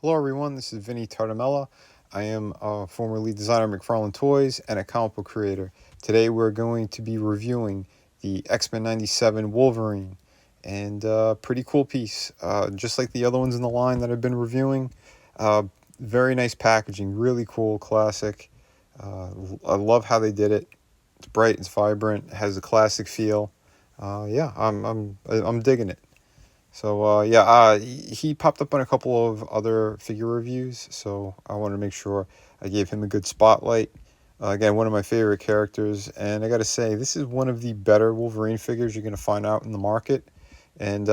Hello everyone, this is Vinny Tartamella. I am a former lead designer at McFarlane Toys and a comic book creator. Today we're going to be reviewing the X-Men 97 Wolverine, and pretty cool piece. Just like the other ones in the line that I've been reviewing, uh, very nice packaging, really cool, classic. I love how they did it. It's bright, it's vibrant, has a classic feel. Yeah, I'm digging it. So he popped up on a couple of other figure reviews, so I wanted to make sure I gave him a good spotlight. Again, one of my favorite characters, and I got to say, this is one of the better Wolverine figures you're going to find out in the market. And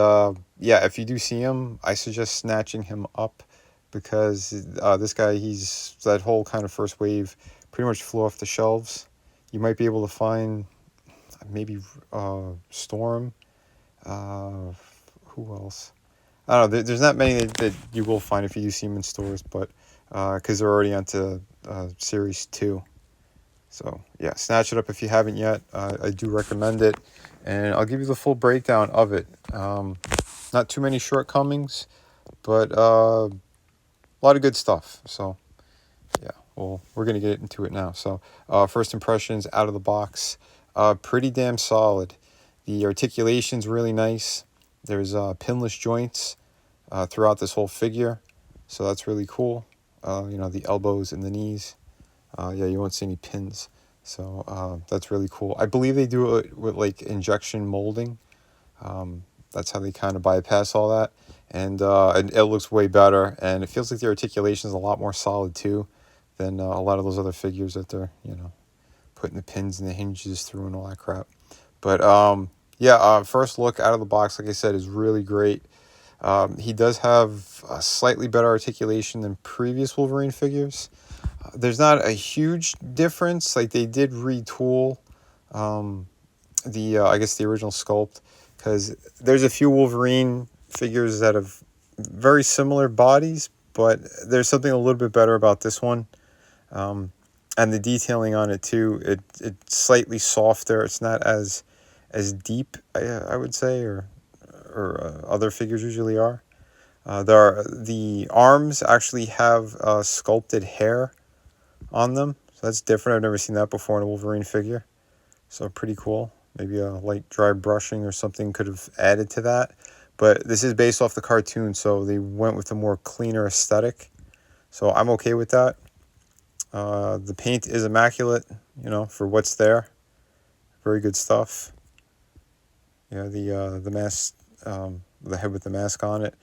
yeah, if you do see him, I suggest snatching him up because this guy, he's that whole kind of first wave pretty much flew off the shelves. You might be able to find maybe Storm. Uh, who else? I don't know. There's not many that you will find if you do see them in stores, but because they're already onto Series 2. So, yeah, snatch it up if you haven't yet. I do recommend it, and I'll give you the full breakdown of it. Not too many shortcomings, but a lot of good stuff. So, yeah, well, we're going to get into it now. So, first impressions out of the box, pretty damn solid. The articulation's really nice. There's pinless joints throughout this whole figure, so that's really cool. The elbows and the knees. Yeah, you won't see any pins, so that's really cool. I believe they do it with like injection molding. That's how they kind of bypass all that, and it looks way better, and it feels like the articulation is a lot more solid too than a lot of those other figures that they're putting the pins and the hinges through and all that crap. But yeah, first look out of the box, like I said, is really great. He does have a slightly better articulation than previous Wolverine figures. There's not a huge difference. Like they did retool the I guess the original sculpt, because there's a few Wolverine figures that have very similar bodies, but there's something a little bit better about this one. And the detailing on it too, it's slightly softer. It's not as deep, I would say, or other figures usually are. The arms actually have sculpted hair on them, so that's different. I've never seen that before in a Wolverine figure, so pretty cool. Maybe a light dry brushing or something could have added to that, but this is based off the cartoon, so they went with a more cleaner aesthetic, so I'm okay with that. The paint is immaculate, for what's there. Very good stuff. The mask, the head with the mask on it.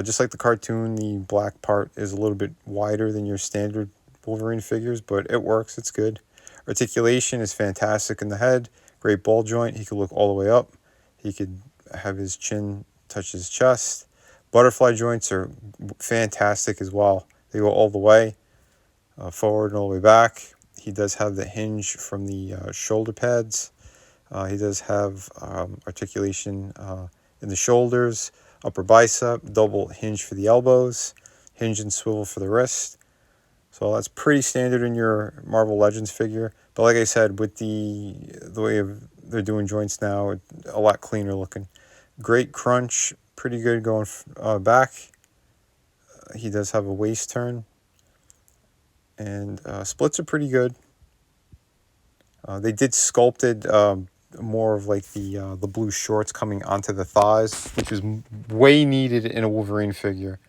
Just like the cartoon, the black part is a little bit wider than your standard Wolverine figures, but it works. It's good. Articulation is fantastic in the head. Great ball joint. He could look all the way up. He could have his chin touch his chest. Butterfly joints are fantastic as well. They go all the way, forward and all the way back. He does have the hinge from the shoulder pads. He does have articulation in the shoulders, upper bicep, double hinge for the elbows, hinge and swivel for the wrist. So that's pretty standard in your Marvel Legends figure. But like I said, with the way they're doing joints now, a lot cleaner looking. Great crunch, pretty good going back. He does have a waist turn, and splits are pretty good. They did sculpted more of like the blue shorts coming onto the thighs, which is way needed in a Wolverine figure.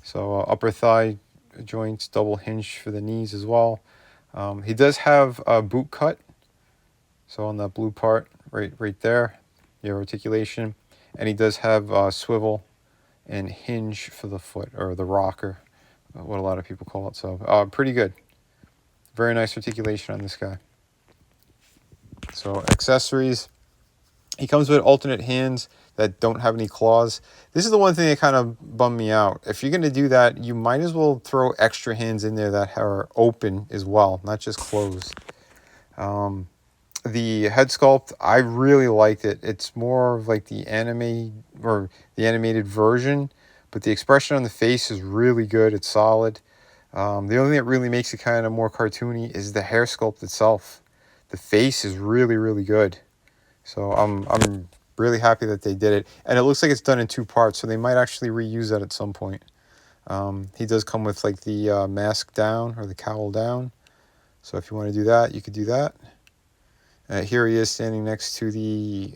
So upper thigh joints, double hinge for the knees as well. He does have a boot cut, so on that blue part right there, your articulation, and he does have swivel and hinge for the foot, or the rocker, what a lot of people call it. So pretty good. Very nice articulation on this guy. So accessories, he comes with alternate hands that don't have any claws. This is the one thing that kind of bummed me out. If you're going to do that, you might as well throw extra hands in there that are open as well, not just closed. The head sculpt, I really liked it. It's more of like the anime or the animated version, but the expression on the face is really good. It's solid. The only thing that really makes it kind of more cartoony is the hair sculpt itself. The face is really, really good. So I'm really happy that they did it. And it looks like it's done in 2 parts, so they might actually reuse that at some point. He does come with like the mask down or the cowl down. So if you want to do that, you could do that. Here he is standing next to the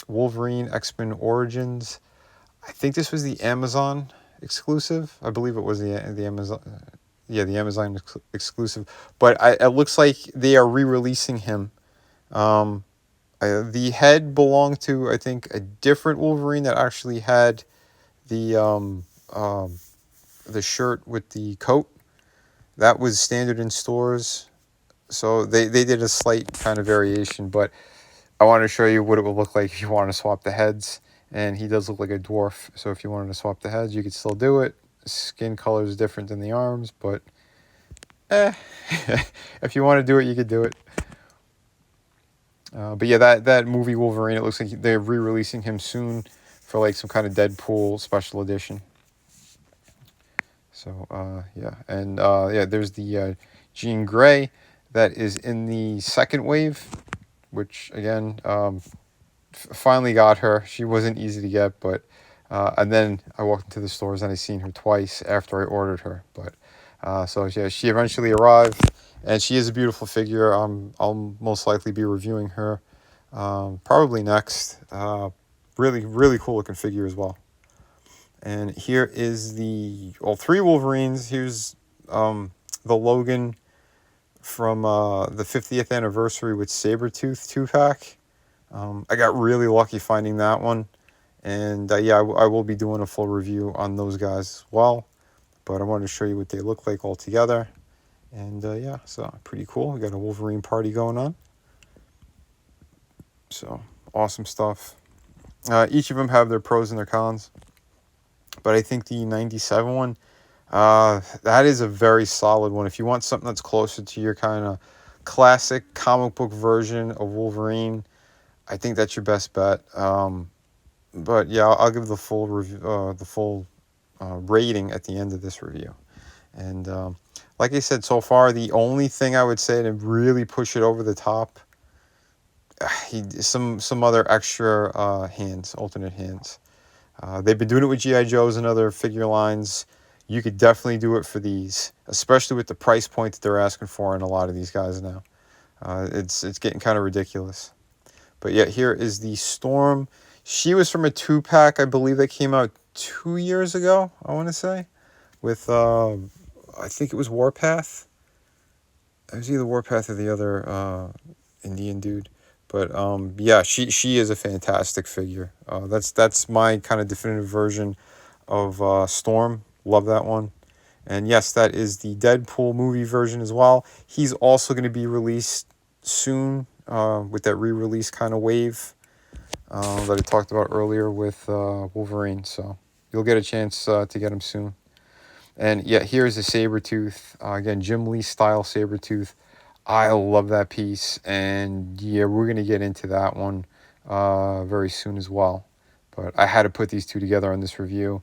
Wolverine X-Men Origins. I think this was the Amazon exclusive. I believe it was the Amazon. Yeah, the Amazon exclusive. But it looks like they are re-releasing him. The head belonged to, I think, a different Wolverine that actually had the shirt with the coat. That was standard in stores. So they did a slight kind of variation, but I wanted to show you what it would look like if you want to swap the heads. And he does look like a dwarf, so if you wanted to swap the heads, you could still do it. Skin color is different than the arms, but if you want to do it, you could do it. But yeah, that movie Wolverine, it looks like they're re-releasing him soon for like some kind of Deadpool special edition. So yeah, and yeah, there's the Jean Grey that is in the second wave, which again, finally got her. She wasn't easy to get, but and then I walked into the stores and I seen her twice after I ordered her. But so yeah, she eventually arrived, and she is a beautiful figure. I'll most likely be reviewing her probably next. Really, really cool looking figure as well. And here is the three Wolverines. Here's the Logan from the 50th anniversary with Sabretooth 2-pack. I got really lucky finding that one. And yeah, I will be doing a full review on those guys as well. But I wanted to show you what they look like all together. And yeah, so pretty cool. We got a Wolverine party going on. So awesome stuff. Each of them have their pros and their cons. But I think the 97 one, that is a very solid one. If you want something that's closer to your kind of classic comic book version of Wolverine, I think that's your best bet. But yeah, I'll give the full review, rating at the end of this review. And like I said, so far the only thing I would say to really push it over the top, some other extra alternate hands. They've been doing it with G.I. Joes and other figure lines. You could definitely do it for these, especially with the price point that they're asking for in a lot of these guys now. It's getting kind of ridiculous. But yeah, here is the Storm. She was from a 2-pack, I believe, that came out 2 years ago, I want to say, with, I think it was Warpath. It was either Warpath or the other Indian dude. But yeah, she is a fantastic figure. That's my kind of definitive version of Storm. Love that one. And yes, that is the Deadpool movie version as well. He's also going to be released soon with that re-release kind of wave that I talked about earlier with Wolverine. So you'll get a chance to get him soon. And yeah, here's a Sabretooth. Again, Jim Lee style Sabretooth. I love that piece. And yeah, we're going to get into that one very soon as well. But I had to put these two together on this review.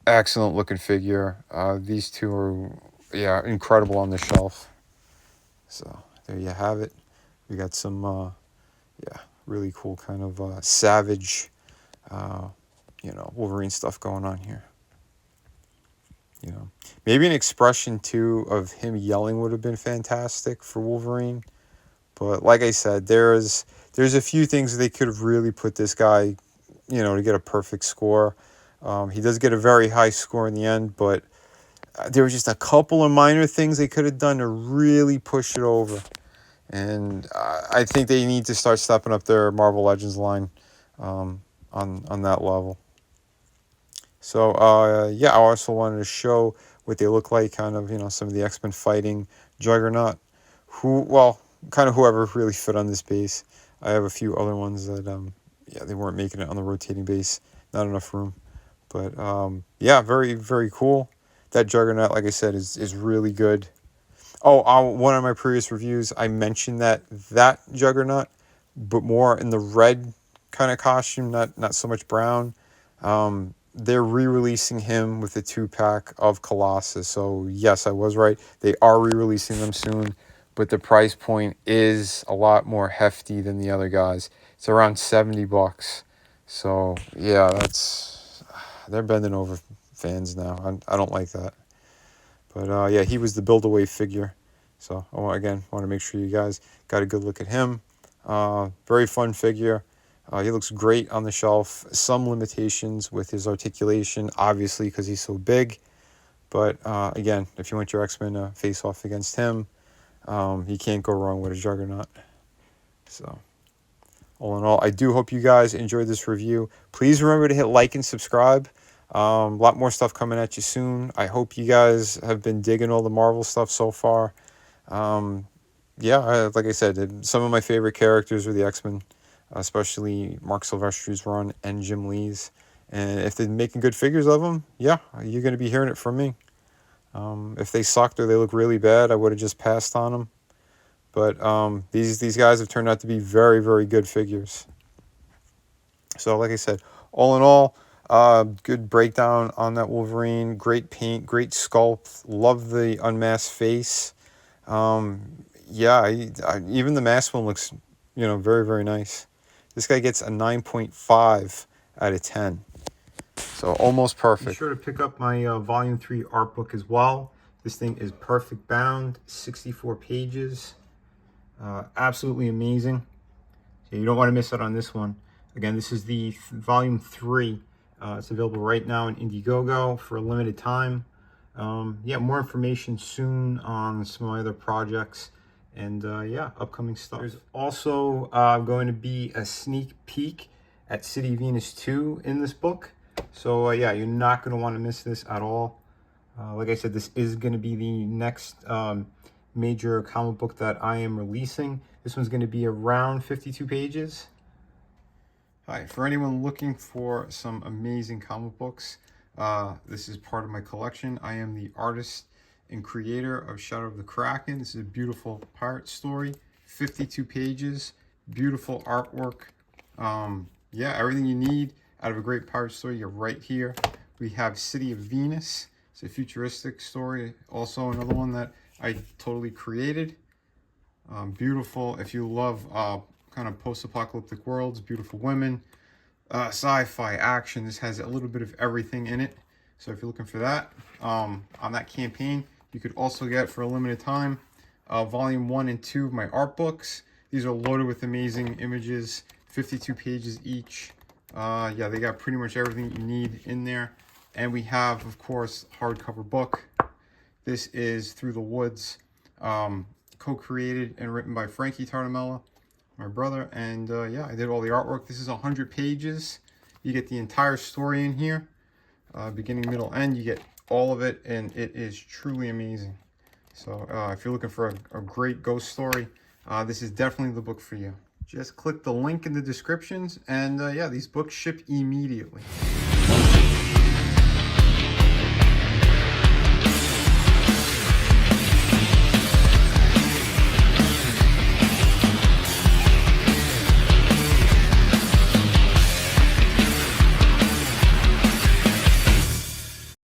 Excellent looking figure. These two are, yeah, incredible on the shelf. So there you have it. We got some, yeah, really cool kind of savage, Wolverine stuff going on here. Maybe an expression too of him yelling would have been fantastic for Wolverine. But like I said, there's a few things they could have really put this guy, to get a perfect score. He does get a very high score in the end, but there were just a couple of minor things they could have done to really push it over. And I think they need to start stepping up their Marvel Legends line on that level. So yeah, I also wanted to show what they look like, kind of, some of the X-Men fighting Juggernaut, kind of whoever really fit on this base. I have a few other ones that, yeah, they weren't making it on the rotating base. Not enough room. But, yeah, very, very cool. That Juggernaut, like I said, is really good. Oh, one of my previous reviews, I mentioned that Juggernaut, but more in the red kind of costume, not so much brown. They're re-releasing him with the 2-pack of Colossus. So yes, I was right. They are re-releasing them soon, but the price point is a lot more hefty than the other guys. It's around $70. So yeah, they're bending over fans now. I don't like that. But yeah, he was the build-away figure. So again, want to make sure you guys got a good look at him. Very fun figure. He looks great on the shelf. Some limitations with his articulation, obviously, because he's so big. But again, if you want your X-Men to face off against him, you can't go wrong with a Juggernaut. So all in all, I do hope you guys enjoyed this review. Please remember to hit like and subscribe. A lot more stuff coming at you soon. I hope you guys have been digging all the Marvel stuff so far. Yeah, like I said, some of my favorite characters are the X-Men, especially Mark Silvestri's run and Jim Lee's. And if they're making good figures of them, yeah, you're going to be hearing it from me. If they sucked or they look really bad, I would have just passed on them. But these guys have turned out to be very, very good figures. So like I said, all in all, good breakdown on that Wolverine. Great paint, great sculpt. Love the unmasked face. Yeah, even the masked one looks, very, very nice. This guy gets a 9.5 out of 10. So almost perfect. Be sure to pick up my Volume 3 art book as well. This thing is perfect bound, 64 pages. Absolutely amazing. So you don't want to miss out on this one. Again, this is the Volume 3. It's available right now in Indiegogo for a limited time. Yeah, more information soon on some of my other projects. And yeah, upcoming stuff. There's also going to be a sneak peek at City Venus 2 in this book. So yeah, you're not going to want to miss this at all. Like I said, this is going to be the next major comic book that I am releasing. This one's going to be around 52 pages. Hi, for anyone looking for some amazing comic books, this is part of my collection. I am the artist and creator of Shadow of the Kraken. This is a beautiful pirate story, 52 pages, beautiful artwork. Yeah, everything you need out of a great pirate story, you're right here. We have City of Venus. It's a futuristic story, also another one that I totally created. Beautiful, if you love kind of post-apocalyptic worlds, beautiful women, sci-fi, action. This has a little bit of everything in it. So if you're looking for that, on that campaign, you could also get, for a limited time, Volume 1 and 2 of my art books. These are loaded with amazing images, 52 pages each. Yeah, they got pretty much everything you need in there. And we have, of course, hardcover book. This is Through the Woods, co-created and written by Frankie Tartamella, my brother. And yeah, I did all the artwork. This is 100 pages. You get the entire story in here, beginning, middle, end. You get all of it, and it is truly amazing. So if you're looking for a great ghost story, this is definitely the book for you. Just click the link in the descriptions, and yeah, these books ship immediately.